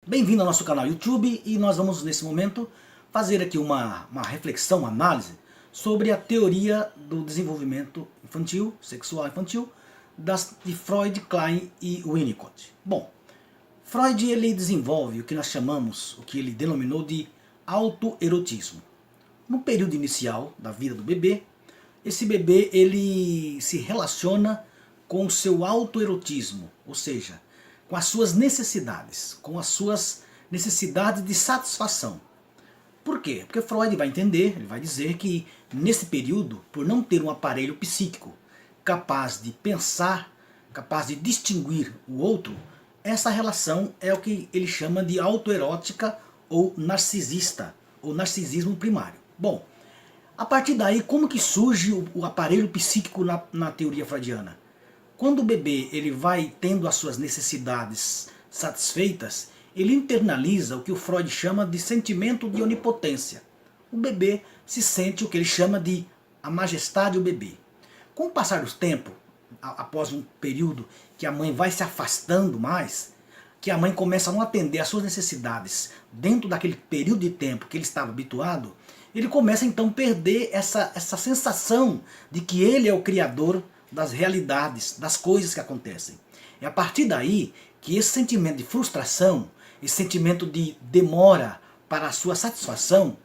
Bem-vindo ao nosso canal YouTube e nós vamos nesse momento fazer aqui uma reflexão, uma análise sobre a teoria do desenvolvimento infantil, sexual infantil, de Freud, Klein e Winnicott. Bom, Freud ele desenvolve o que nós chamamos, o que ele denominou de autoerotismo. No período inicial da vida do bebê, esse bebê ele se relaciona com o seu autoerotismo, ou seja, com as suas necessidades, com as suas necessidades de satisfação. Por quê? Porque Freud vai entender, ele vai dizer que nesse período, por não ter um aparelho psíquico capaz de pensar, capaz de distinguir o outro, essa relação é o que ele chama de autoerótica ou narcisista, ou narcisismo primário. Bom, a partir daí, como que surge o aparelho psíquico na teoria freudiana? Quando o bebê ele vai tendo as suas necessidades satisfeitas, ele internaliza o que o Freud chama de sentimento de onipotência. O bebê se sente o que ele chama de a majestade do bebê. Com o passar do tempo, após um período que a mãe vai se afastando mais, que a mãe começa a não atender às suas necessidades dentro daquele período de tempo que ele estava habituado, ele começa então a perder essa sensação de que ele é o criador das realidades, das coisas que acontecem. É a partir daí que esse sentimento de frustração, esse sentimento de demora para a sua satisfação,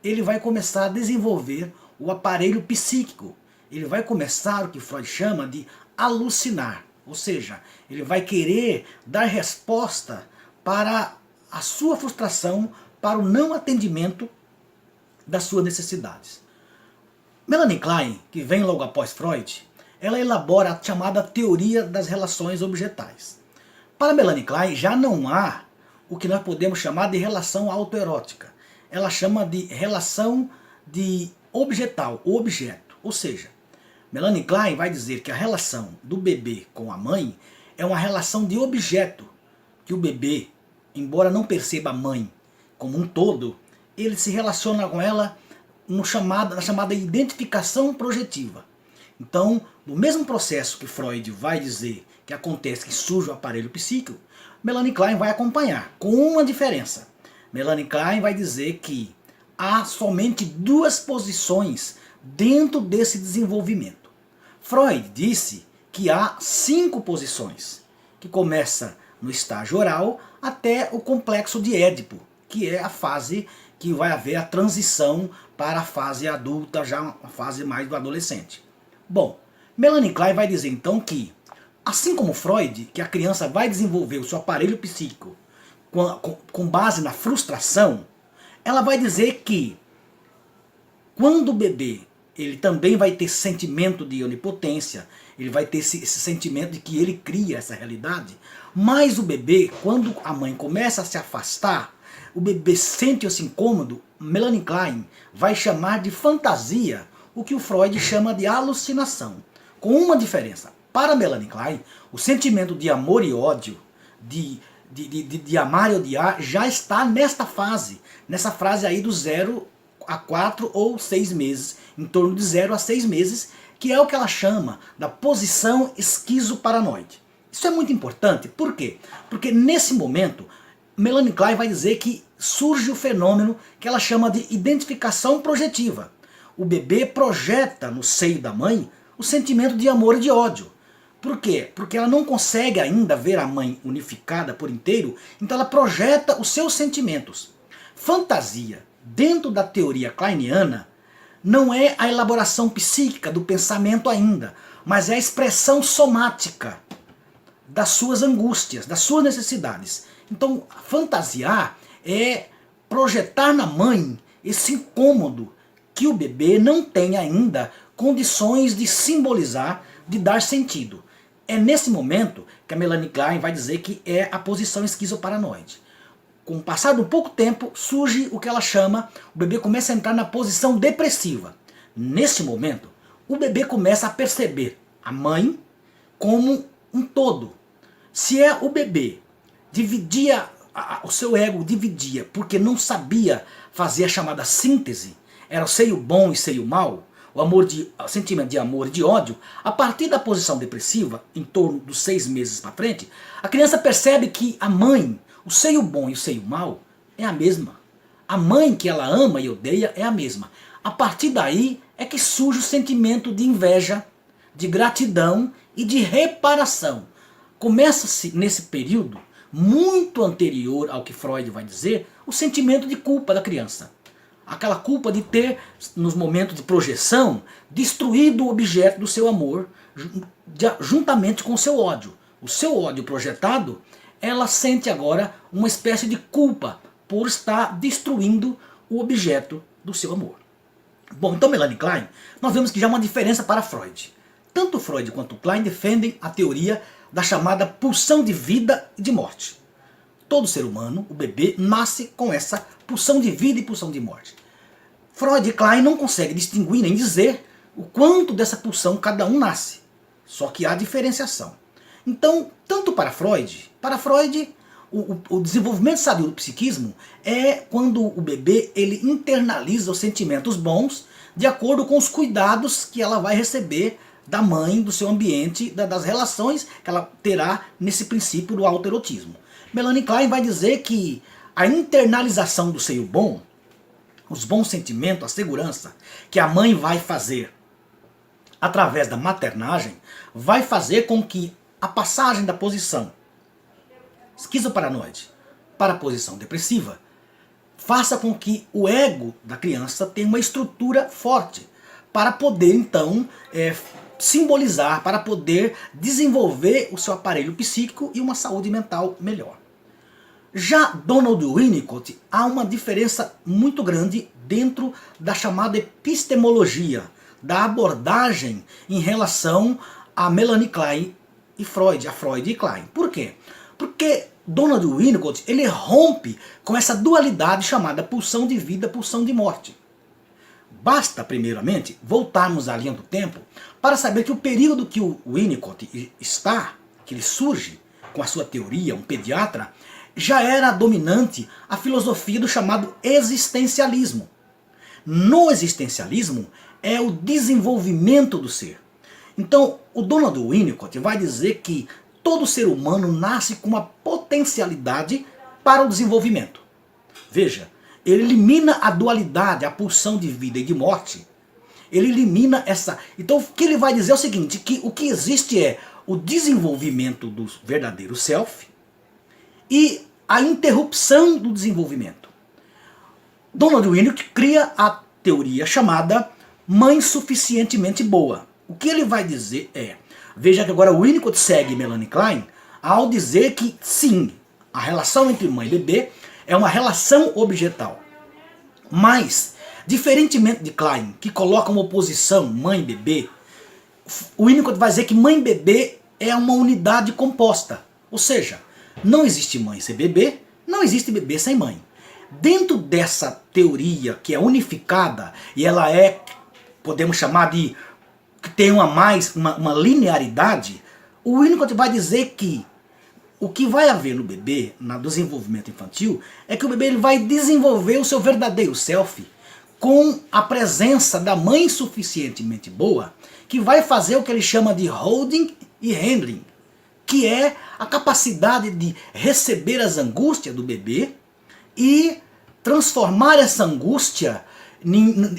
ele vai começar a desenvolver o aparelho psíquico. Ele vai começar o que Freud chama de alucinar. Ou seja, ele vai querer dar resposta para a sua frustração, para o não atendimento das suas necessidades. Melanie Klein, que vem logo após Freud, ela elabora a chamada teoria das relações objetais. Para Melanie Klein já não há o que nós podemos chamar de relação autoerótica. Ela chama de relação de objetal, ou objeto. Ou seja, Melanie Klein vai dizer que a relação do bebê com a mãe é uma relação de objeto, que o bebê, embora não perceba a mãe como um todo, ele se relaciona com ela na chamada identificação projetiva. Então, no mesmo processo que Freud vai dizer que acontece, que surge o aparelho psíquico, Melanie Klein vai acompanhar, com uma diferença. Melanie Klein vai dizer que há somente duas posições dentro desse desenvolvimento. Freud disse que há 5 posições, que começa no estágio oral até o complexo de Édipo, que é a fase que vai haver a transição para a fase adulta, já a fase mais do adolescente. Bom, Melanie Klein vai dizer então que, assim como Freud, que a criança vai desenvolver o seu aparelho psíquico com base na frustração, ela vai dizer que quando o bebê ele também vai ter sentimento de onipotência, ele vai ter esse sentimento de que ele cria essa realidade, mas o bebê, quando a mãe começa a se afastar, o bebê sente esse incômodo, Melanie Klein vai chamar de fantasia, o que o Freud chama de alucinação. Com uma diferença. Para Melanie Klein, o sentimento de amor e ódio, de amar e odiar, já está nesta fase. Nessa fase aí do 0 a 4 ou 6 meses. Em torno de 0 a 6 meses, que é o que ela chama da posição esquizoparanoide. Isso é muito importante. Por quê? Porque nesse momento, Melanie Klein vai dizer que surge o fenômeno que ela chama de identificação projetiva. O bebê projeta no seio da mãe o sentimento de amor e de ódio. Por quê? Porque ela não consegue ainda ver a mãe unificada por inteiro, então ela projeta os seus sentimentos. Fantasia, dentro da teoria kleiniana, não é a elaboração psíquica do pensamento ainda, mas é a expressão somática das suas angústias, das suas necessidades. Então, fantasiar é projetar na mãe esse incômodo que o bebê não tem ainda condições de simbolizar, de dar sentido. É nesse momento que a Melanie Klein vai dizer que é a posição esquizoparanoide. Com o passar de um pouco tempo, surge o que ela chama, o bebê começa a entrar na posição depressiva. Nesse momento, o bebê começa a perceber a mãe como um todo. Se é o bebê dividia o seu ego dividia porque não sabia fazer a chamada síntese, era o seio bom e seio mau, o sentimento de amor e de ódio. A partir da posição depressiva, em torno dos 6 meses para frente, a criança percebe que a mãe, o seio bom e o seio mau, é a mesma. A mãe que ela ama e odeia é a mesma. A partir daí é que surge o sentimento de inveja, de gratidão e de reparação. Começa-se nesse período, muito anterior ao que Freud vai dizer, o sentimento de culpa da criança. Aquela culpa de ter, nos momentos de projeção, destruído o objeto do seu amor, juntamente com o seu ódio. O seu ódio projetado, ela sente agora uma espécie de culpa por estar destruindo o objeto do seu amor. Bom, então Melanie Klein, nós vemos que já há uma diferença para Freud. Tanto Freud quanto Klein defendem a teoria da chamada pulsão de vida e de morte. Todo ser humano, o bebê, nasce com essa pulsão de vida e pulsão de morte. Freud e Klein não conseguem distinguir nem dizer o quanto dessa pulsão cada um nasce. Só que há diferenciação. Então, tanto para Freud, o desenvolvimento sadio do psiquismo é quando o bebê ele internaliza os sentimentos bons de acordo com os cuidados que ela vai receber da mãe, do seu ambiente, das relações que ela terá nesse princípio do autoerotismo. Melanie Klein vai dizer que a internalização do seio bom, os bons sentimentos, a segurança que a mãe vai fazer através da maternagem, vai fazer com que a passagem da posição esquizoparanoide para a posição depressiva faça com que o ego da criança tenha uma estrutura forte para poder então simbolizar, para poder desenvolver o seu aparelho psíquico e uma saúde mental melhor. Já Donald Winnicott, há uma diferença muito grande dentro da chamada epistemologia, da abordagem em relação a Melanie Klein e Freud, a Freud e Klein. Por quê? Porque Donald Winnicott ele rompe com essa dualidade chamada pulsão de vida, pulsão de morte. Basta, primeiramente, voltarmos à linha do tempo para saber que o período que o Winnicott está, que ele surge com a sua teoria, um pediatra, já era dominante a filosofia do chamado existencialismo. No existencialismo é o desenvolvimento do ser. Então, o Donald Winnicott vai dizer que todo ser humano nasce com uma potencialidade para o desenvolvimento. Veja, ele elimina a dualidade, a pulsão de vida e de morte. Ele elimina essa... Então o que ele vai dizer é o seguinte, que o que existe é o desenvolvimento do verdadeiro self e a interrupção do desenvolvimento. Donald Winnicott cria a teoria chamada mãe suficientemente boa. O que ele vai dizer é, veja que agora o Winnicott segue Melanie Klein ao dizer que sim, a relação entre mãe e bebê é uma relação objetal. Mas, diferentemente de Klein, que coloca uma oposição mãe-bebê, o Winnicott vai dizer que mãe-bebê é uma unidade composta. Ou seja, não existe mãe sem bebê, não existe bebê sem mãe. Dentro dessa teoria que é unificada, e ela é, podemos chamar de, que tem uma linearidade, o Winnicott vai dizer que o que vai haver no bebê, no desenvolvimento infantil, é que o bebê ele vai desenvolver o seu verdadeiro self com a presença da mãe suficientemente boa, que vai fazer o que ele chama de holding e handling, que é a capacidade de receber as angústias do bebê e transformar essa angústia,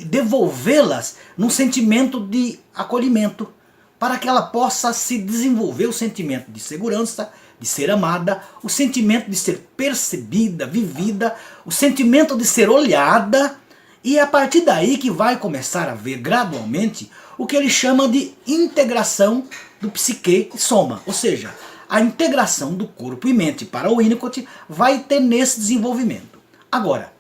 devolvê-las num sentimento de acolhimento, para que ela possa se desenvolver o sentimento de segurança, de ser amada, o sentimento de ser percebida, vivida, o sentimento de ser olhada, e é a partir daí que vai começar a ver gradualmente o que ele chama de integração do psique e soma, ou seja, a integração do corpo e mente para o Winnicott vai ter nesse desenvolvimento. Agora,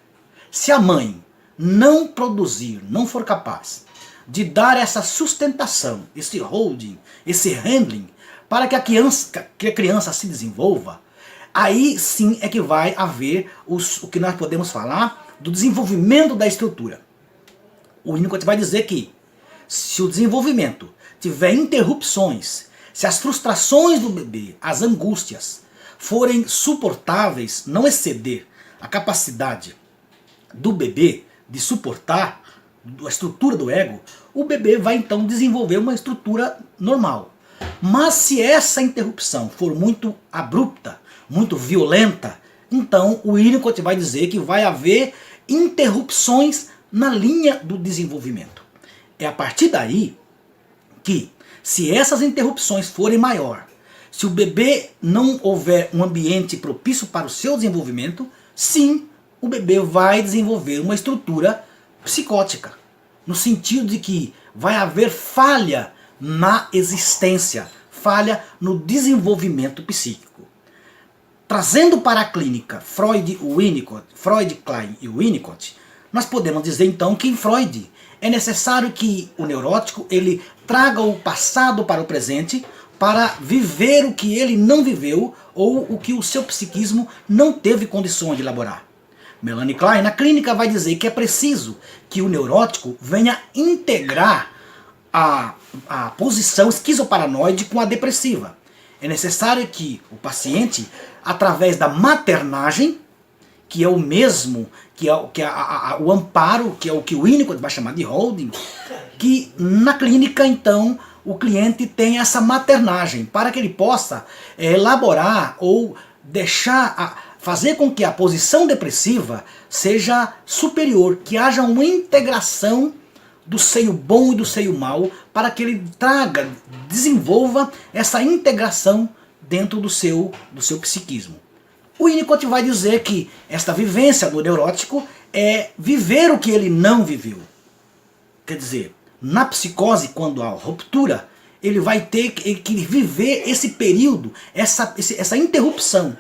se a mãe não produzir, não for capaz de dar essa sustentação, esse holding, esse handling, para que a criança se desenvolva, aí sim é que vai haver o que nós podemos falar do desenvolvimento da estrutura. O Winnicott vai dizer que se o desenvolvimento tiver interrupções, se as frustrações do bebê, as angústias, forem suportáveis, não exceder a capacidade do bebê de suportar a estrutura do ego, o bebê vai então desenvolver uma estrutura normal. Mas se essa interrupção for muito abrupta, muito violenta, então o Winnicott vai dizer que vai haver interrupções na linha do desenvolvimento. É a partir daí que, se essas interrupções forem maior, se o bebê não houver um ambiente propício para o seu desenvolvimento, sim, o bebê vai desenvolver uma estrutura psicótica, no sentido de que vai haver falha na existência, falha no desenvolvimento psíquico. Trazendo para a clínica Freud, Klein e Winnicott, nós podemos dizer então que em Freud é necessário que o neurótico ele traga o passado para o presente para viver o que ele não viveu ou o que o seu psiquismo não teve condições de elaborar. Melanie Klein, na clínica, vai dizer que é preciso que o neurótico venha integrar a posição esquizoparanoide com a depressiva. É necessário que o paciente, através da maternagem, que é o mesmo, o amparo, que é o que o Winnicott vai chamar de holding, que na clínica, então, o cliente tem essa maternagem, para que ele possa elaborar ou fazer com que a posição depressiva seja superior, que haja uma integração do seio bom e do seio mau, para que ele desenvolva essa integração dentro do seu psiquismo. O Winnicott vai dizer que esta vivência do neurótico é viver o que ele não viveu. Quer dizer, na psicose, quando há ruptura, ele vai ter que viver esse período, essa interrupção.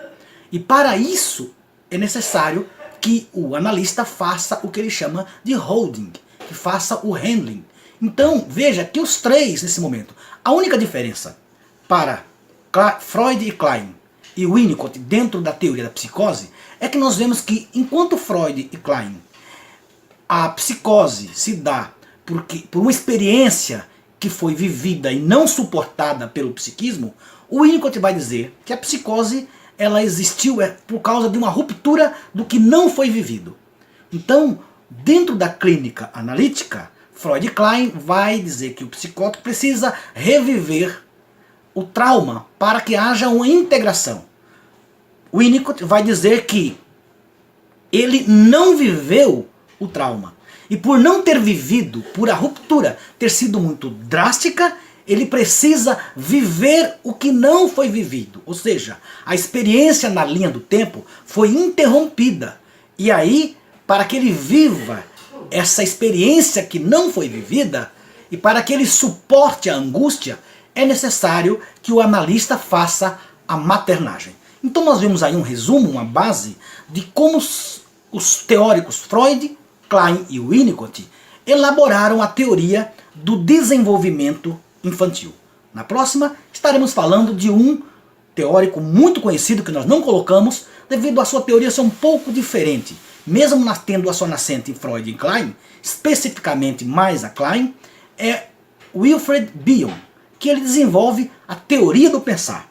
E para isso é necessário que o analista faça o que ele chama de holding, que faça o handling. Então veja que os três nesse momento, a única diferença para Freud e Klein e Winnicott dentro da teoria da psicose é que nós vemos que enquanto Freud e Klein a psicose se dá por uma experiência que foi vivida e não suportada pelo psiquismo, o Winnicott vai dizer que a psicose ela existiu por causa de uma ruptura do que não foi vivido. Então, dentro da clínica analítica, Freud e Klein vai dizer que o psicótico precisa reviver o trauma para que haja uma integração. Winnicott vai dizer que ele não viveu o trauma. E por não ter vivido, por a ruptura ter sido muito drástica, ele precisa viver o que não foi vivido. Ou seja, a experiência na linha do tempo foi interrompida. E aí, para que ele viva essa experiência que não foi vivida, e para que ele suporte a angústia, é necessário que o analista faça a maternagem. Então nós vemos aí um resumo, uma base de como os teóricos Freud, Klein e Winnicott elaboraram a teoria do desenvolvimento infantil. Na próxima estaremos falando de um teórico muito conhecido que nós não colocamos devido à sua teoria ser um pouco diferente. Mesmo tendo a sua nascente em Freud e Klein, especificamente mais a Klein, é Wilfred Bion, que ele desenvolve a teoria do pensar.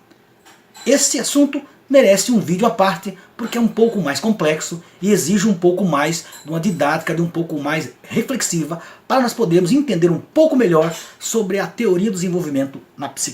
Esse assunto merece um vídeo à parte, porque é um pouco mais complexo e exige um pouco mais de uma didática, de um pouco mais reflexiva, para nós podermos entender um pouco melhor sobre a teoria do desenvolvimento na psicologia.